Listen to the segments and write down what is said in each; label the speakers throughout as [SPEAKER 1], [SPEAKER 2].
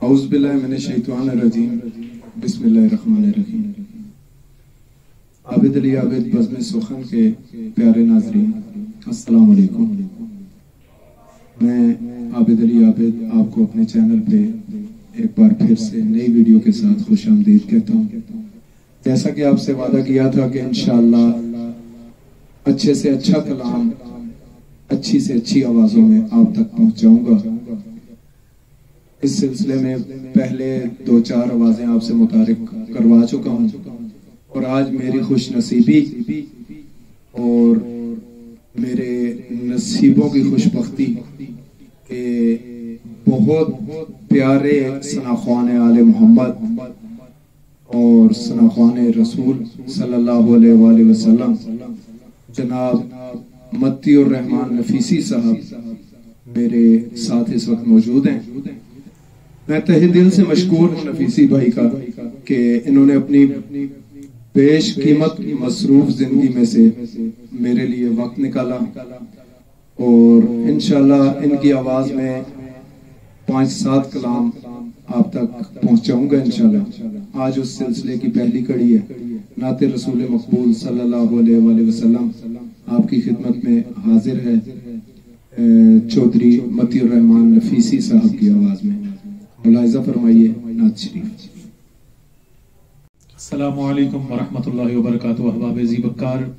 [SPEAKER 1] औज़ुबिल्लाहि मिनश्शैतानिर्रजीम बिस्मिल्लाहिर्रहमानिर्रहीम। आबिद अली आबिद बज़्म सुखन के प्यारे नाज़रीन, अस्सलाम वालेकुम। मैं आबिद अली आबिद आपको अपने चैनल पे एक बार फिर से नई वीडियो के साथ खुशामदीद कहता हूँ। जैसा कि आपसे वादा किया था कि इंशाअल्लाह अच्छे से अच्छा कलाम अच्छी से अच्छी आवाजों में आप तक पहुंचाऊंगा। इस सिलसिले में पहले 2-4 आवाजें आपसे मुतारिफ करवा चुका हूं और आज मेरी खुश नसीबी और मेरे नसीबों की खुशबख्ती के बहुत प्यारे सनाख्वान आले मोहम्मद और सनाख्वान रसूल सल्लल्लाहु अलैहि वसल्लम जनाब मत्तीउर रहमान नफीसी साहब मेरे साथ इस वक्त मौजूद हैं। मैं तहे दिल से मशकूर हूँ नफीसी भाई का कि इन्होंने अपनी बेश कीमत मसरूफ जिंदगी में से मेरे लिए वक्त निकाला और इंशाल्लाह इनकी आवाज में 5-7 कलाम आप तक पहुंचाऊंगा इंशाल्लाह। आज उस सिलसिले की पहली कड़ी है। नाते रसूल मकबूल सल्लल्लाहु अलैहि वसल्लम आपकी खिदमत में हाजिर है चौधरी मतीउर रहमान नफीसी साहब की आवाज में। मुलाहिजा फरमाइए नात शरीफ।
[SPEAKER 2] अस्सलामु अलैकुम वरहमतुल्लाहि वबरकातुहू। अहबाब ज़ीबकार,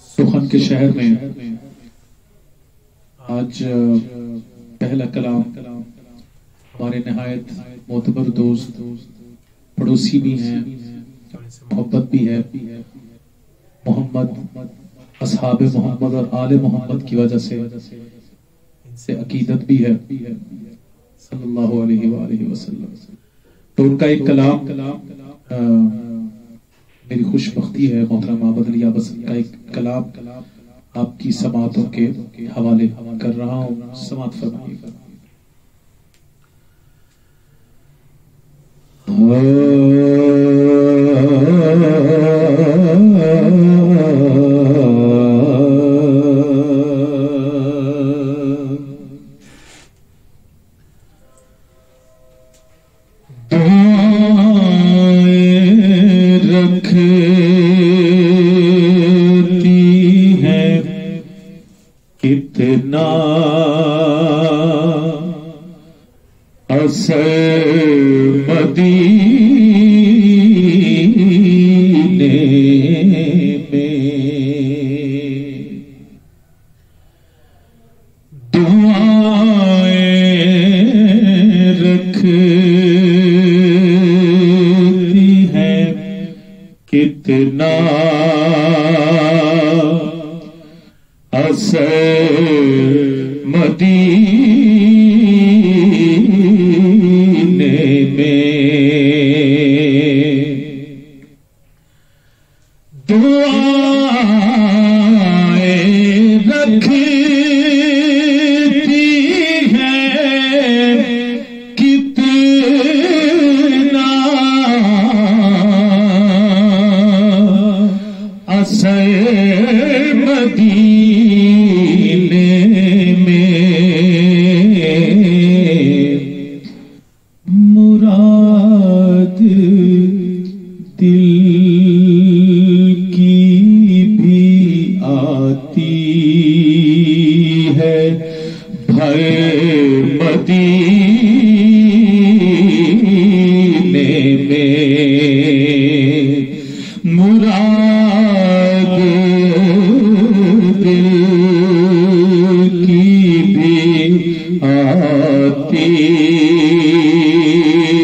[SPEAKER 2] सुखन के शहर में आज पहला कलाम हमारे नहायत मोतबर दोस्त पड़ोसी भी हैं, मोहब्बत भी है, मोहम्मद असहाबे मोहम्मद और आले मोहम्मद की वजह से इनसे अकीदत भी है सल्लल्लाहु अलैहि वसल्लम। तो उनका एक कलाम मेरी खुशबख्ती है। मोहतरम आबिद अली आबिद का एक कलाम आपकी समातों के हवाले कर रहा हूँ। समात फरमाइएगा। कितना असर मदीने में दुआएं रखती हैं, कितना असर मदीने में दुआएं रखती हैं, कितना असर मदीने मुराद दिल की भी आती है, भर मदीने में मुराद दिल की भी आती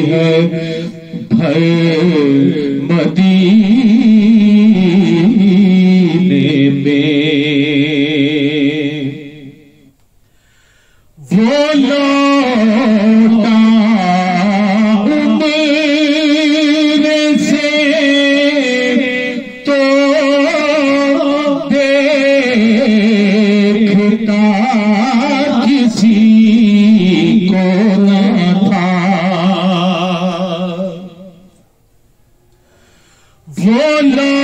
[SPEAKER 2] है, भर मदीने में वो लौटा उम्र से तो देखता किसी को न था, वो लौटा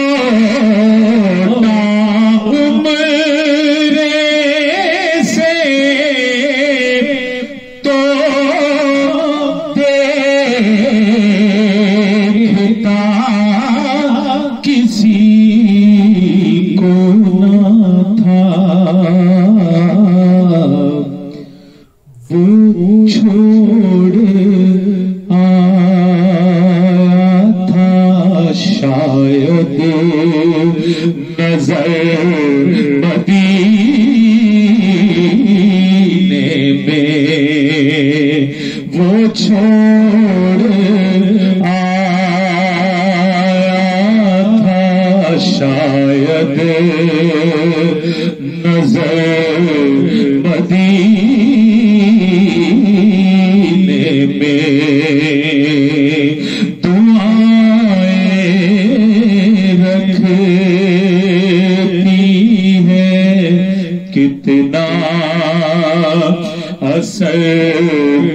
[SPEAKER 2] मदीने में वो छोड़ आया था शायद नजर मदीने में कितना असर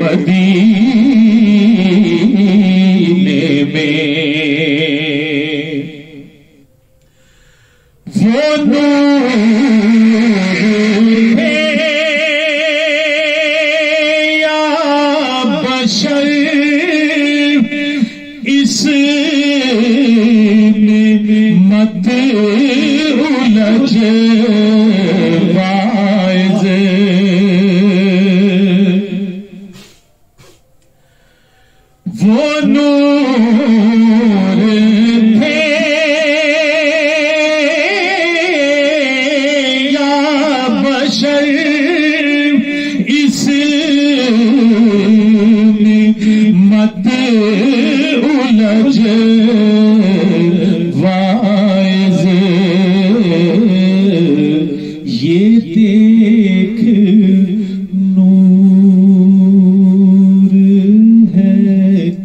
[SPEAKER 2] मदीने में वो नूर है या बशर इसमें मत उलझ वो नूर थे या बशर इसमें मत उलझ वाइज ये देख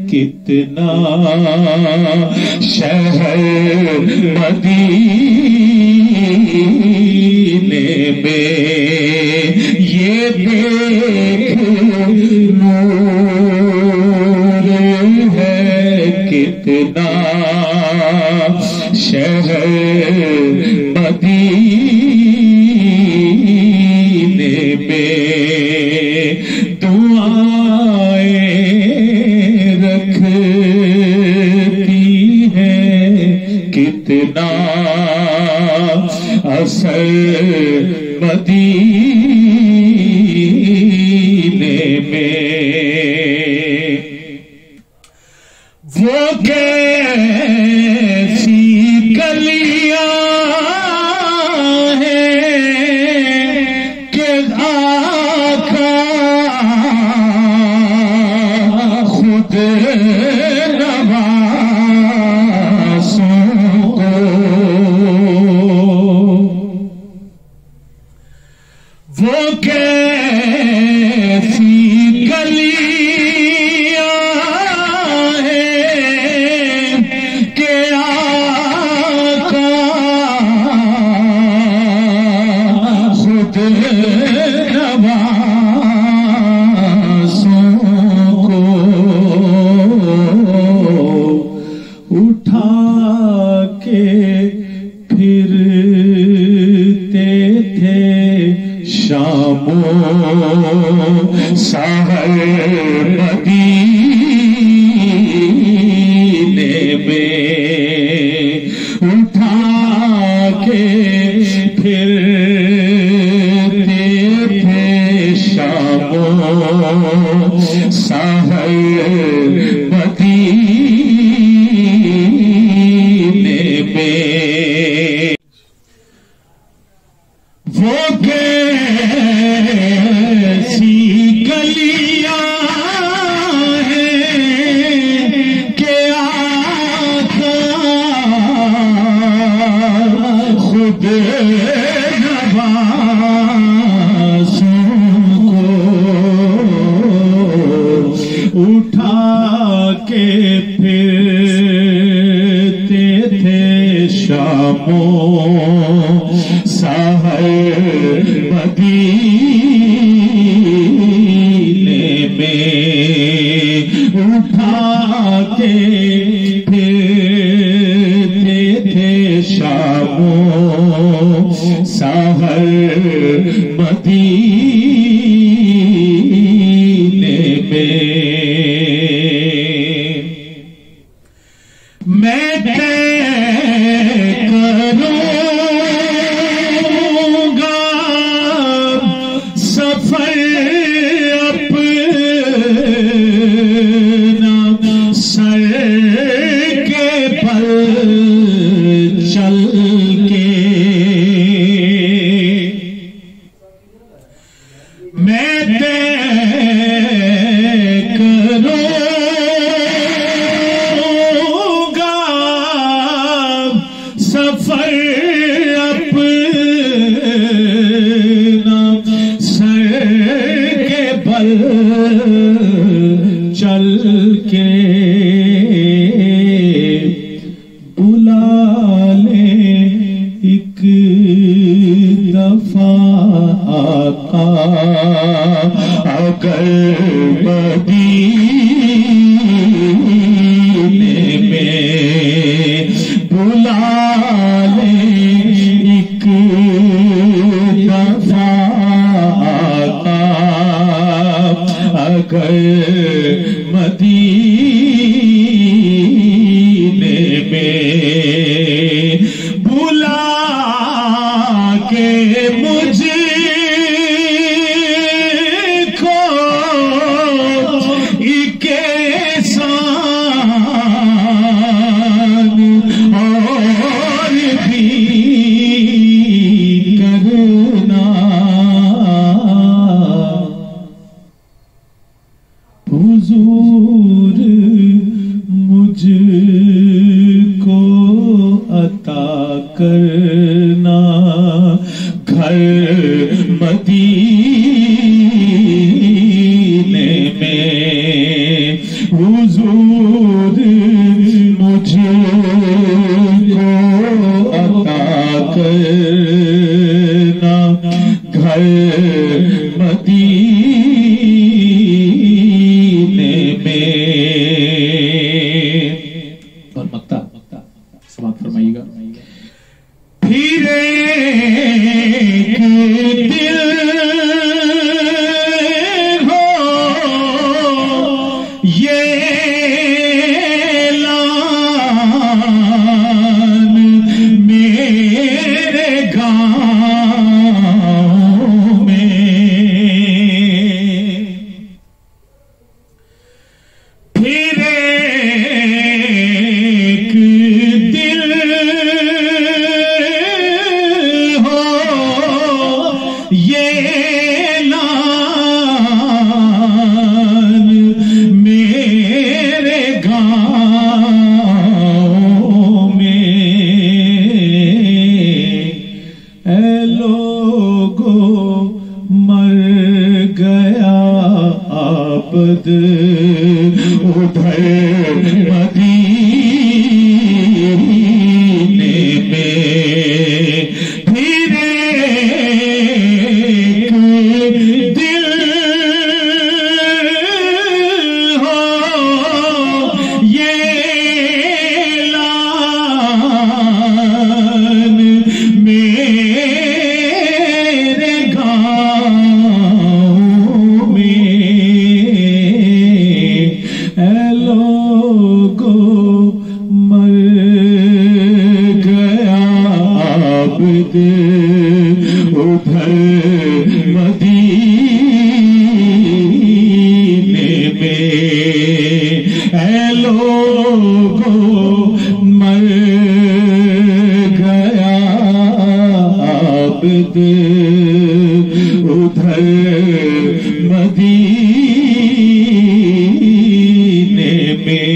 [SPEAKER 2] कितना शहर मदीने में ये देख नूर है कितना शहर मदीने में दुआएं रखती है कितना असर मदीने में वो कैसी गलियां हैं कि आका खुद वो कैसी गलियां हैं कि आका खुद नवासों को उठा के फिरते थे शामों सहर मदीने में उठा के फिरते थे शामों सहर मदीने में वो कैसी गलियां हैं कि आका खुद नवासों को उठा के फिरते थे शामों सहर मदीने में उठा के फिरते थे शामों सहर मदीने में मैं करूंगा सफर अपना सर के पल चल के दफा आका अगर मदीने में बुला ले एक दफा आका अगर मदीने में बुला के मुझको एक एहसान और भी करना, हुजूर मुझको अता करना घर मदीने में, हुजूर मुझको अता करना घर मदीने में। और मक्ता समाप्त फरमाइएगा। फिर एक दिल हो ये लान मेरे गाँव में, फिर एक दिल हो ये लान मेरे गाँव में। ऐ लोगो मर गया आबद उधर मदीने में, फिर एक दिल हो ये लान मेरे गाँव में। ऐ लोगो मर गया आबद उधर मदीने में, ऐ लोगो मर गया आबद उधर मदीने में।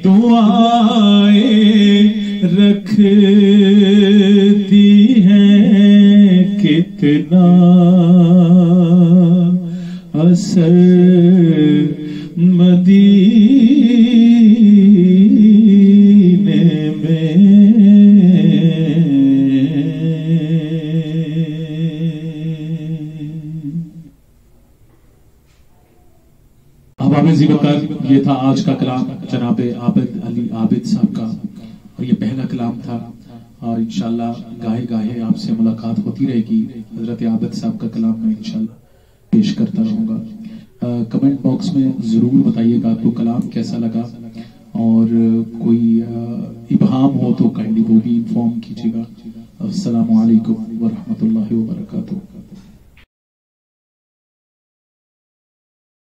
[SPEAKER 2] दुआएं रखती हैं कितना असर मदीने में। ये था आज का कलाम जनाब आबिद अली आबिद साहब का, और ये पहला कलाम था। और इंशाल्लाह गाहे गाहे आपसे मुलाकात होती रहेगी। हजरत आबिद साहब का कलाम मैं इंशाल्लाह पेश करता रहूँगा। कमेंट बॉक्स में ज़रूर बताइएगा आपको कलाम कैसा लगा, और कोई इबहाम हो तो काइंडली वो भी इन्फॉर्म कीजिएगा। अस्सलामु अलैकुम व रहमतुल्लाहि व बरकातुहू।